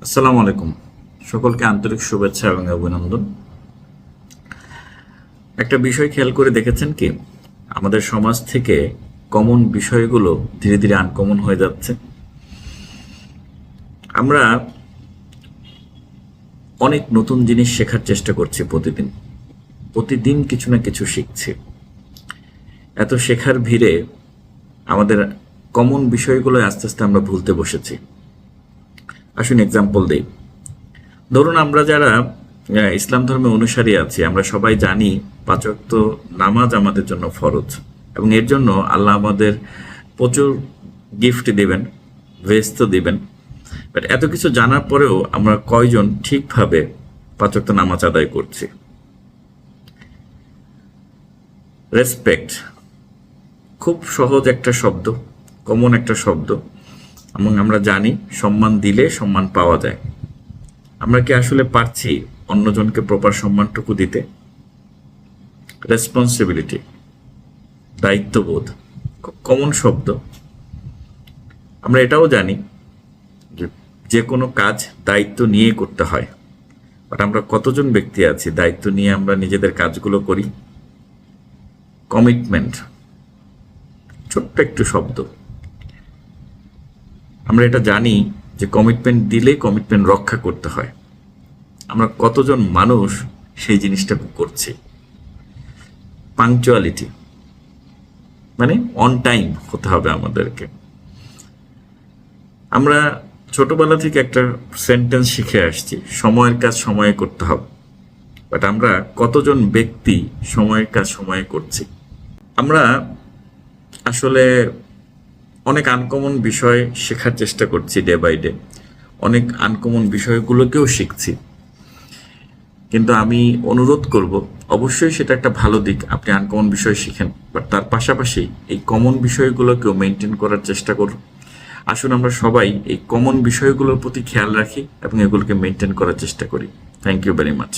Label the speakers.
Speaker 1: আসসালামু আলাইকুম। সকলকে আন্তরিক শুভেচ্ছা এবং অভিনন্দন। একটা বিষয় খেয়াল করে দেখেছেন কি, আমাদের সমাজ থেকে কমন বিষয়গুলো ধীরে ধীরে আনকমন হয়ে যাচ্ছে। আমরা অনেক নতুন জিনিস শেখার চেষ্টা করছি, প্রতিদিন প্রতিদিন কিছু না কিছু শিখছি। এত শেখার ভিড়ে আমাদের কমন বিষয়গুলো আস্তে আস্তে আমরা ভুলতে বসেছি। আসুন এক্সাম্পল দেই। ধরুন আমরা যারা ইসলাম ধর্মে অনুসারী আছি, আমরা সবাই জানি ৫ ওয়াক্ত নামাজ আমাদের জন্য ফরজ, এবং এর জন্য আল্লাহ আমাদের প্রচুর গিফট দিবেন, ভেস্ত দিবেন। বাট এত কিছু জানার পরেও আমরা কয়জন ঠিকভাবে ৫ ওয়াক্ত নামাজ আদায় করছি? রেসপেক্ট খুব সহজ একটা শব্দ, কমন একটা শব্দ, এবং আমরা জানি সম্মান দিলে সম্মান পাওয়া যায়। আমরা কি আসলে পারছি অন্যজনকে প্রপার সম্মানটুকু দিতে? রেসপন্সিবিলিটি, দায়িত্ববোধ, খুব কমন শব্দ। আমরা এটাও জানি যে কোনো কাজ দায়িত্ব নিয়ে করতে হয়, বাট আমরা কতজন ব্যক্তি আছি দায়িত্ব নিয়ে আমরা নিজেদের কাজগুলো করি? কমিটমেন্ট, ছোট্ট একটু শব্দ। আমরা এটা জানি যে কমিটমেন্ট দিলেই কমিটমেন্ট রক্ষা করতে হয়। আমরা কতজন মানুষ সেই জিনিসটা করছি? পাংচুয়ালিটি, মানে অন টাইম হতে হবে আমাদেরকে। আমরা ছোটবেলা থেকে একটা সেন্টেন্স শিখে আসছি, সময়ের কাজ সময়ে করতে হবে। বাট আমরা কতজন ব্যক্তি সময়ের কাজ সময়ে করছি? আমরা আসলে অনেক আনকমন বিষয় শেখার চেষ্টা করছি ডে বাই ডে, অনেক আনকমন বিষয়গুলোকেও শিখছি। কিন্তু আমি অনুরোধ করব, অবশ্যই সেটা একটা ভালো দিক, আপনি আনকমন বিষয় শিখেন, বাট তার পাশাপাশি এই কমন বিষয়গুলোকেও মেনটেন করার চেষ্টা করুন। আসুন আমরা সবাই এই কমন বিষয়গুলোর প্রতি খেয়াল রাখি এবং এগুলোকে মেনটেন করার চেষ্টা করি। Thank you very much.